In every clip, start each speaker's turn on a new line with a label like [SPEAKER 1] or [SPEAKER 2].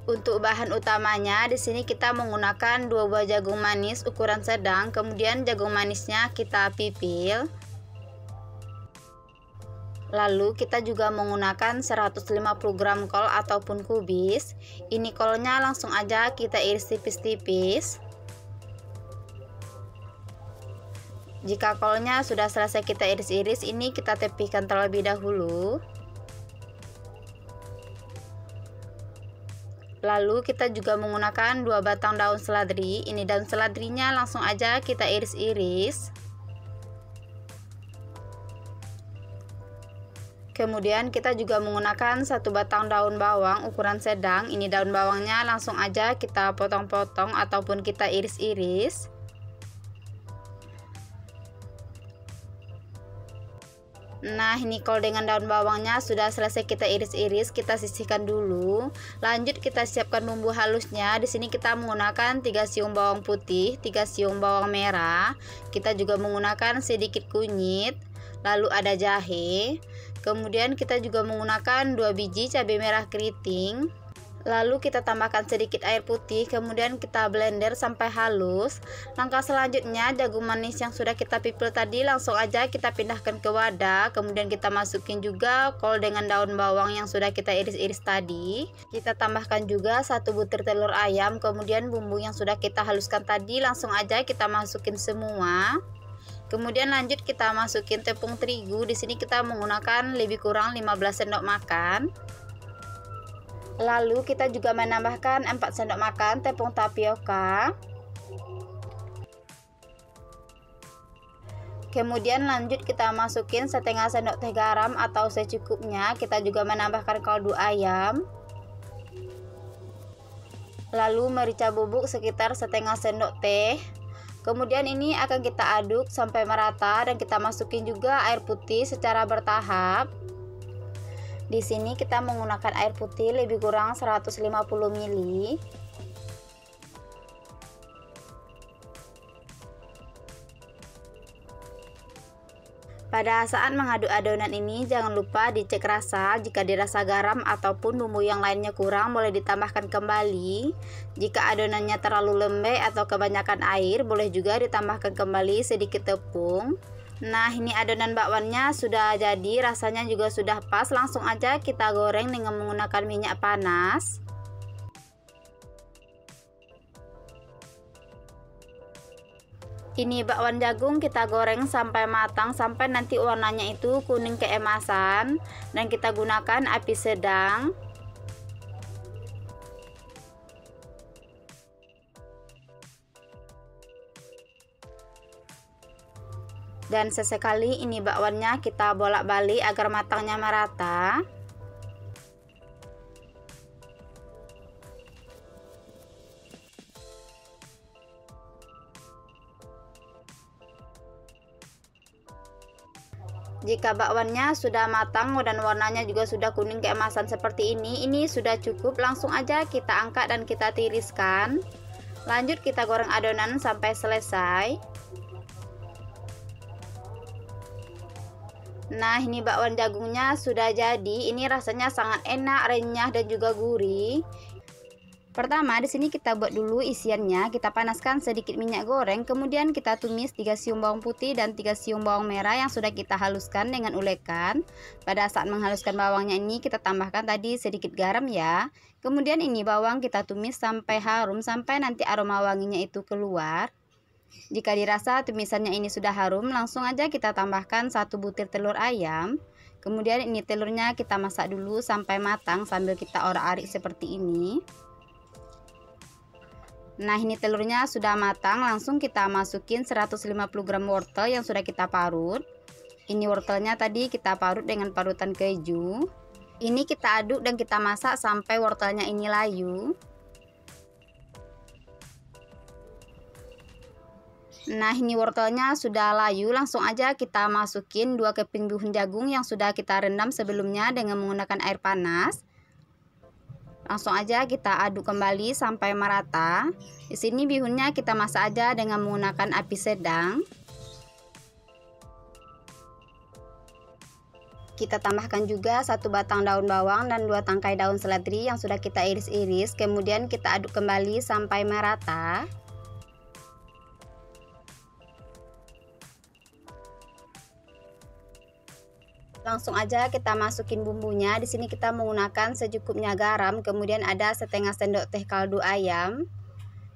[SPEAKER 1] Untuk bahan utamanya di sini kita menggunakan 2 buah jagung manis ukuran sedang, kemudian jagung manisnya kita pipil. Lalu kita juga menggunakan 150 gram kol ataupun kubis. Ini kolnya langsung aja kita iris tipis-tipis. Jika kolnya sudah selesai kita iris-iris, ini kita tepihkan terlebih dahulu. Lalu kita juga menggunakan 2 batang daun seledri. Ini daun seledrinya langsung aja kita iris-iris. Kemudian kita juga menggunakan 1 batang daun bawang ukuran sedang. Ini daun bawangnya langsung aja kita potong-potong ataupun kita iris-iris. Nah, ini kol dengan daun bawangnya sudah selesai kita iris-iris, kita sisihkan dulu. Lanjut kita siapkan bumbu halusnya. Di sini kita menggunakan 3 siung bawang putih, 3 siung bawang merah. Kita juga menggunakan sedikit kunyit, lalu ada jahe. Kemudian kita juga menggunakan 2 biji cabai merah keriting. Lalu kita tambahkan sedikit air putih, kemudian kita blender sampai halus. Langkah selanjutnya, jagung manis yang sudah kita pipil tadi langsung aja kita pindahkan ke wadah. Kemudian kita masukin juga kol dengan daun bawang yang sudah kita iris-iris tadi. Kita tambahkan juga 1 butir telur ayam, kemudian bumbu yang sudah kita haluskan tadi langsung aja kita masukin semua. Kemudian lanjut kita masukin tepung terigu. Di sini kita menggunakan lebih kurang 15 sendok makan. Lalu kita juga menambahkan 4 sendok makan tepung tapioka. Kemudian lanjut kita masukin setengah sendok teh garam atau secukupnya. Kita juga menambahkan kaldu ayam. Lalu merica bubuk sekitar setengah sendok teh. Kemudian ini akan kita aduk sampai merata dan kita masukin juga air putih secara bertahap. Di sini kita menggunakan air putih lebih kurang 150 ml. Pada saat mengaduk adonan ini jangan lupa dicek rasa. Jika dirasa garam ataupun bumbu yang lainnya kurang, boleh ditambahkan kembali. Jika adonannya terlalu lembek atau kebanyakan air, boleh juga ditambahkan kembali sedikit tepung. Nah, ini adonan bakwannya sudah jadi, rasanya juga sudah pas. Langsung aja kita goreng dengan menggunakan minyak panas. Ini bakwan jagung kita goreng sampai matang, sampai nanti warnanya itu kuning keemasan, dan kita gunakan api sedang. Dan sesekali ini bakwannya kita bolak-balik agar matangnya merata. Jika bakwannya sudah matang dan warnanya juga sudah kuning keemasan seperti ini sudah cukup. Langsung aja kita angkat dan kita tiriskan. Lanjut kita goreng adonan sampai selesai. Nah, ini bakwan jagungnya sudah jadi. Ini rasanya sangat enak, renyah dan juga gurih. Pertama, di sini kita buat dulu isiannya. Kita panaskan sedikit minyak goreng, kemudian kita tumis 3 siung bawang putih dan 3 siung bawang merah yang sudah kita haluskan dengan ulekan. Pada saat menghaluskan bawangnya ini kita tambahkan tadi sedikit garam ya. Kemudian ini bawang kita tumis sampai harum, sampai nanti aroma wanginya itu keluar. Jika dirasa tumisannya ini sudah harum, langsung aja kita tambahkan 1 butir telur ayam. Kemudian ini telurnya kita masak dulu sampai matang sambil kita orak-arik seperti ini. Nah, ini telurnya sudah matang, langsung kita masukin 150 gram wortel yang sudah kita parut. Ini wortelnya tadi kita parut dengan parutan keju. Ini kita aduk dan kita masak sampai wortelnya ini layu. Nah, ini wortelnya sudah layu, langsung aja kita masukin 2 keping bihun jagung yang sudah kita rendam sebelumnya dengan menggunakan air panas. Langsung aja kita aduk kembali sampai merata. Di sini bihunnya kita masak aja dengan menggunakan api sedang. Kita tambahkan juga 1 batang daun bawang dan 2 tangkai daun seledri yang sudah kita iris-iris. Kemudian kita aduk kembali sampai merata. Langsung aja kita masukin bumbunya. Di sini kita menggunakan secukupnya garam, kemudian ada setengah sendok teh kaldu ayam.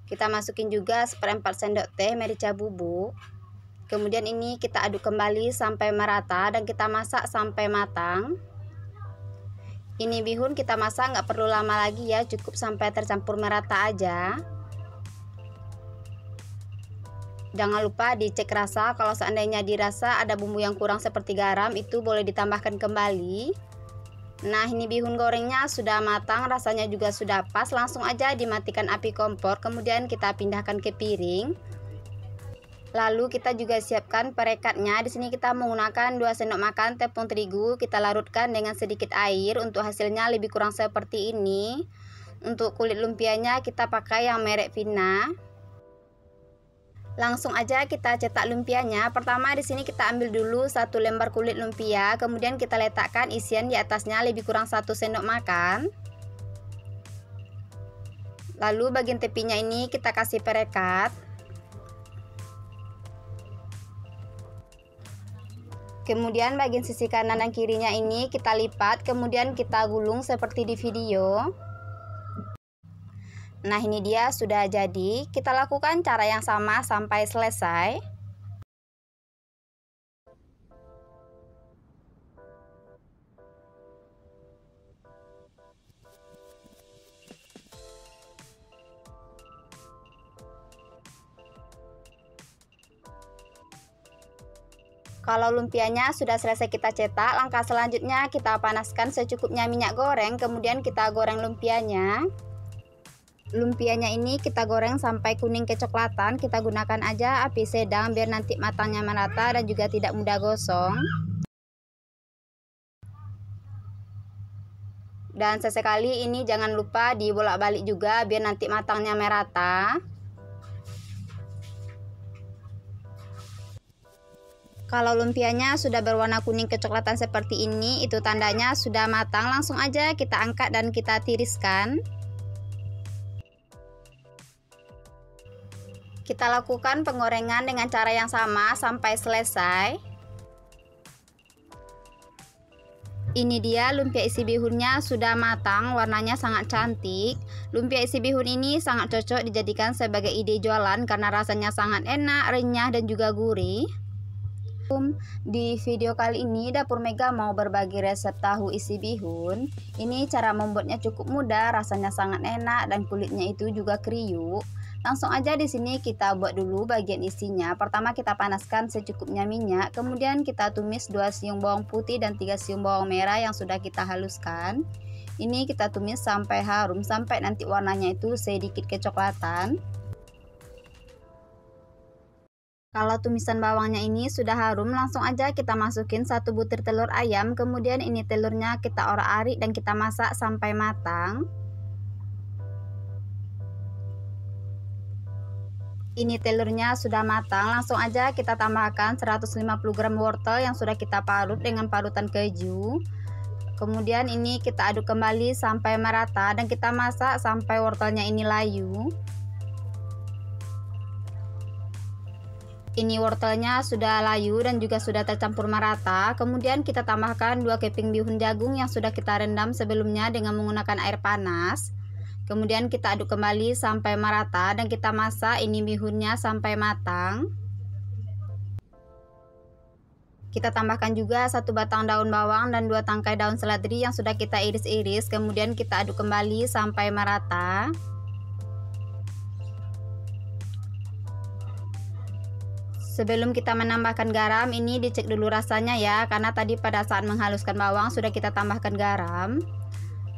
[SPEAKER 1] Kita masukin juga 1/4 sendok teh merica bubuk. Kemudian ini kita aduk kembali sampai merata dan kita masak sampai matang. Ini bihun kita masak nggak perlu lama lagi ya, cukup sampai tercampur merata aja. Jangan lupa dicek rasa, kalau seandainya dirasa ada bumbu yang kurang seperti garam, itu boleh ditambahkan kembali. Nah, ini bihun gorengnya sudah matang, rasanya juga sudah pas. Langsung aja dimatikan api kompor, kemudian kita pindahkan ke piring. Lalu kita juga siapkan perekatnya. Di sini kita menggunakan 2 sendok makan tepung terigu. Kita larutkan dengan sedikit air untuk hasilnya lebih kurang seperti ini. Untuk kulit lumpianya kita pakai yang merek Vina. Langsung aja kita cetak lumpianya. Pertama di sini kita ambil dulu 1 lembar kulit lumpia, kemudian kita letakkan isian di atasnya lebih kurang 1 sendok makan. Lalu bagian tepinya ini kita kasih perekat. Kemudian bagian sisi kanan dan kirinya ini kita lipat, kemudian kita gulung seperti di video. Nah, ini dia sudah jadi. Kita lakukan cara yang sama sampai selesai. Kalau lumpianya sudah selesai kita cetak, langkah selanjutnya kita panaskan secukupnya minyak goreng, kemudian kita goreng lumpianya. Lumpianya ini kita goreng sampai kuning kecoklatan. Kita gunakan aja api sedang biar nanti matangnya merata dan juga tidak mudah gosong. Dan sesekali ini jangan lupa dibolak-balik juga biar nanti matangnya merata. Kalau lumpianya sudah berwarna kuning kecoklatan seperti ini, itu tandanya sudah matang. Langsung aja kita angkat dan kita tiriskan. Kita lakukan penggorengan dengan cara yang sama sampai selesai. Ini dia lumpia isi bihunnya sudah matang, warnanya sangat cantik. Lumpia isi bihun ini sangat cocok dijadikan sebagai ide jualan karena rasanya sangat enak, renyah dan juga gurih. Di video kali ini Dapur Mega mau berbagi resep tahu isi bihun. Ini cara membuatnya cukup mudah, rasanya sangat enak dan kulitnya itu juga kriuk. Langsung aja di sini kita buat dulu bagian isinya. Pertama kita panaskan secukupnya minyak, kemudian kita tumis 2 siung bawang putih dan 3 siung bawang merah yang sudah kita haluskan. Ini kita tumis sampai harum, sampai nanti warnanya itu sedikit kecoklatan. Kalau tumisan bawangnya ini sudah harum, langsung aja kita masukin 1 butir telur ayam. Kemudian ini telurnya kita orak-arik dan kita masak sampai matang. Ini telurnya sudah matang, langsung aja kita tambahkan 150 gram wortel yang sudah kita parut dengan parutan keju. Kemudian ini kita aduk kembali sampai merata dan kita masak sampai wortelnya ini layu. Ini wortelnya sudah layu dan juga sudah tercampur merata. Kemudian kita tambahkan 2 keping bihun jagung yang sudah kita rendam sebelumnya dengan menggunakan air panas. Kemudian kita aduk kembali sampai merata dan kita masak ini bihunnya sampai matang. Kita tambahkan juga 1 batang daun bawang dan 2 tangkai daun seledri yang sudah kita iris-iris. Kemudian kita aduk kembali sampai merata. Sebelum kita menambahkan garam, ini dicek dulu rasanya ya, karena tadi pada saat menghaluskan bawang sudah kita tambahkan garam.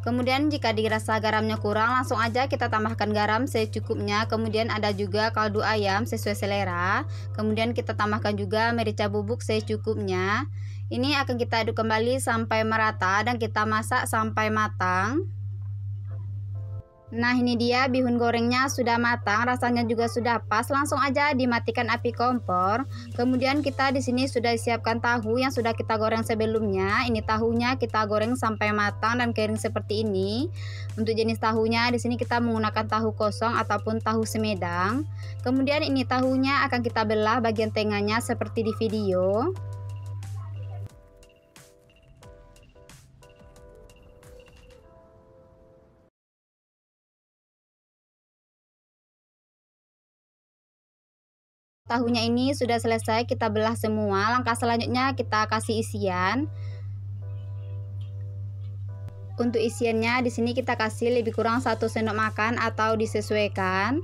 [SPEAKER 1] Kemudian jika dirasa garamnya kurang, langsung aja kita tambahkan garam secukupnya. Kemudian ada juga kaldu ayam sesuai selera. Kemudian kita tambahkan juga merica bubuk secukupnya. Ini akan kita aduk kembali sampai merata dan kita masak sampai matang. Nah, ini dia bihun gorengnya sudah matang, rasanya juga sudah pas. Langsung aja dimatikan api kompor. Kemudian kita di sini sudah siapkan tahu yang sudah kita goreng sebelumnya. Ini tahunya kita goreng sampai matang dan kering seperti ini. Untuk jenis tahunya di sini kita menggunakan tahu kosong ataupun tahu semedang. Kemudian ini tahunya akan kita belah bagian tengahnya seperti di video. Tahunya ini sudah selesai kita belah semua. Langkah selanjutnya kita kasih isian. Untuk isiannya di sini kita kasih lebih kurang 1 sendok makan atau disesuaikan.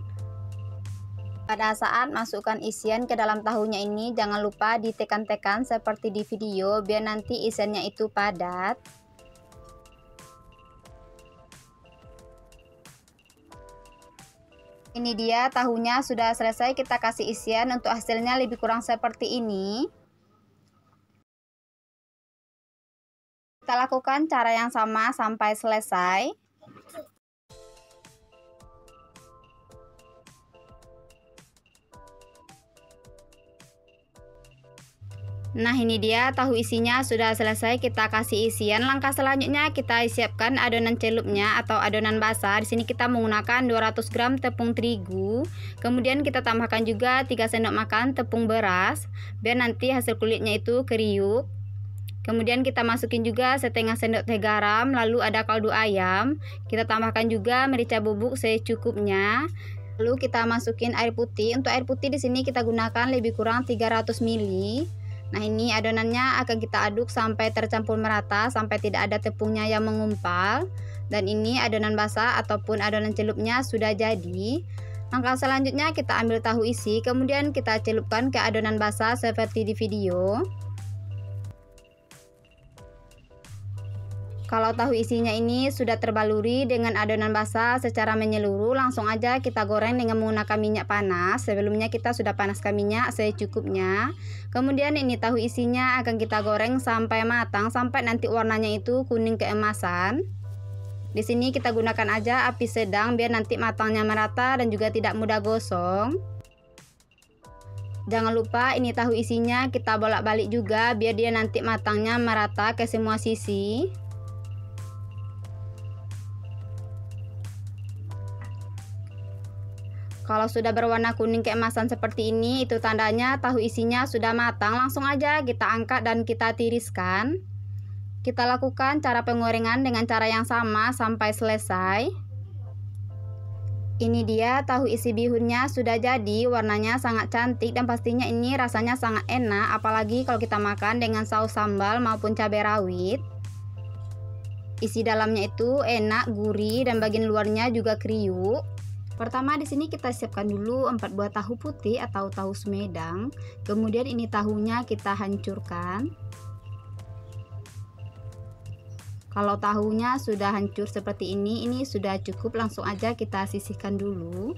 [SPEAKER 1] Pada saat masukkan isian ke dalam tahunya ini jangan lupa ditekan-tekan seperti di video biar nanti isiannya itu padat. Ini dia tahunya sudah selesai kita kasih isian. Untuk hasilnya lebih kurang seperti ini. Kita lakukan cara yang sama sampai selesai. Nah, ini dia tahu isinya sudah selesai kita kasih isian. Langkah selanjutnya kita siapkan adonan celupnya atau adonan basah. Di sini kita menggunakan 200 gram tepung terigu. Kemudian kita tambahkan juga 3 sendok makan tepung beras biar nanti hasil kulitnya itu kriuk. Kemudian kita masukin juga setengah sendok teh garam, lalu ada kaldu ayam. Kita tambahkan juga merica bubuk secukupnya. Lalu kita masukin air putih. Untuk air putih di sini kita gunakan lebih kurang 300 ml. Nah, ini adonannya akan kita aduk sampai tercampur merata, sampai tidak ada tepungnya yang mengumpal. Dan ini adonan basah ataupun adonan celupnya sudah jadi. Langkah selanjutnya kita ambil tahu isi, kemudian kita celupkan ke adonan basah seperti di video. Kalau tahu isinya ini sudah terbaluri dengan adonan basah secara menyeluruh, langsung aja kita goreng dengan menggunakan minyak panas. Sebelumnya kita sudah panaskan minyak secukupnya. Kemudian ini tahu isinya akan kita goreng sampai matang, sampai nanti warnanya itu kuning keemasan. Di sini kita gunakan aja api sedang biar nanti matangnya merata dan juga tidak mudah gosong. Jangan lupa ini tahu isinya kita bolak-balik juga biar dia nanti matangnya merata ke semua sisi. Kalau sudah berwarna kuning keemasan seperti ini, itu tandanya tahu isinya sudah matang. Langsung aja kita angkat dan kita tiriskan. Kita lakukan cara penggorengan dengan cara yang sama sampai selesai. Ini dia tahu isi bihunnya sudah jadi, warnanya sangat cantik dan pastinya ini rasanya sangat enak, apalagi kalau kita makan dengan saus sambal maupun cabai rawit. Isi dalamnya itu enak, gurih dan bagian luarnya juga kriuk. Pertama di sini kita siapkan dulu 4 buah tahu putih atau tahu semedang. Kemudian ini tahunya kita hancurkan. Kalau tahunya sudah hancur seperti ini sudah cukup, langsung aja kita sisihkan dulu.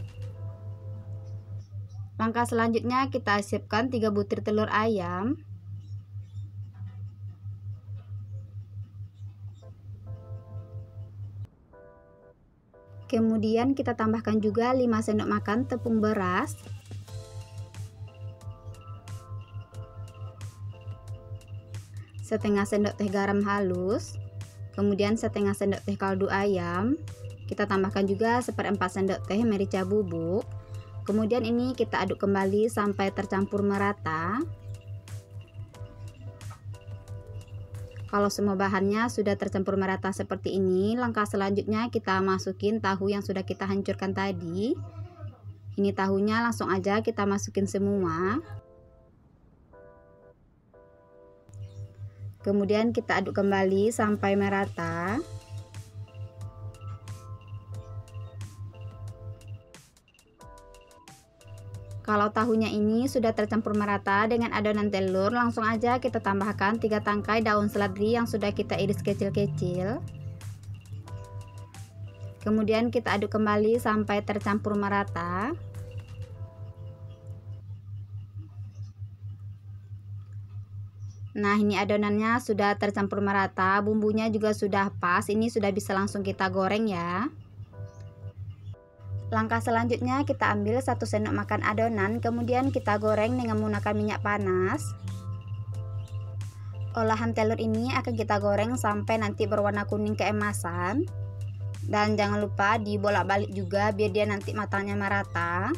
[SPEAKER 1] Langkah selanjutnya kita siapkan 3 butir telur ayam. Kemudian kita tambahkan juga 5 sendok makan tepung beras. Setengah sendok teh garam halus. Kemudian setengah sendok teh kaldu ayam. Kita tambahkan juga 1/4 sendok teh merica bubuk. Kemudian ini kita aduk kembali sampai tercampur merata. Kalau semua bahannya sudah tercampur merata seperti ini, langkah selanjutnya kita masukin tahu yang sudah kita hancurkan tadi. Ini tahunya langsung aja kita masukin semua. Kemudian kita aduk kembali sampai merata. Kalau tahunya ini sudah tercampur merata dengan adonan telur, langsung aja kita tambahkan 3 tangkai daun seledri yang sudah kita iris kecil-kecil. Kemudian kita aduk kembali sampai tercampur merata. Nah, ini adonannya sudah tercampur merata, bumbunya juga sudah pas. Ini sudah bisa langsung kita goreng ya. Langkah selanjutnya kita ambil 1 sendok makan adonan, kemudian kita goreng dengan menggunakan minyak panas. Olahan telur ini akan kita goreng sampai nanti berwarna kuning keemasan. Dan jangan lupa dibolak-balik juga biar dia nanti matangnya merata.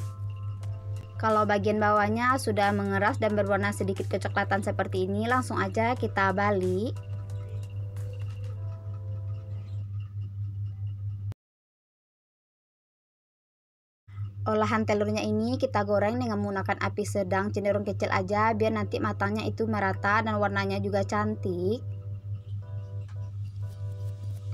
[SPEAKER 1] Kalau bagian bawahnya sudah mengeras dan berwarna sedikit kecoklatan seperti ini, langsung aja kita balik. Olahan telurnya ini kita goreng dengan menggunakan api sedang cenderung kecil aja biar nanti matangnya itu merata dan warnanya juga cantik.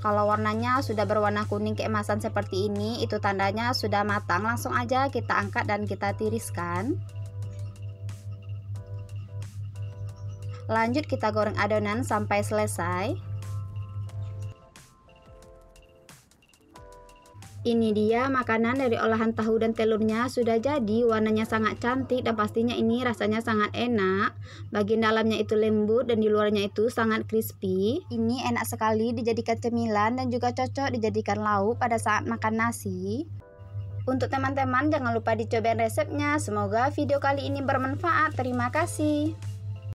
[SPEAKER 1] Kalau warnanya sudah berwarna kuning keemasan seperti ini, itu tandanya sudah matang. Langsung aja kita angkat dan kita tiriskan. Lanjut kita goreng adonan sampai selesai. Ini dia makanan dari olahan tahu dan telurnya sudah jadi, warnanya sangat cantik dan pastinya ini rasanya sangat enak. Bagian dalamnya itu lembut dan di luarnya itu sangat crispy. Ini enak sekali dijadikan cemilan dan juga cocok dijadikan lauk pada saat makan nasi. Untuk teman-teman jangan lupa dicobain resepnya. Semoga video kali ini bermanfaat. Terima kasih.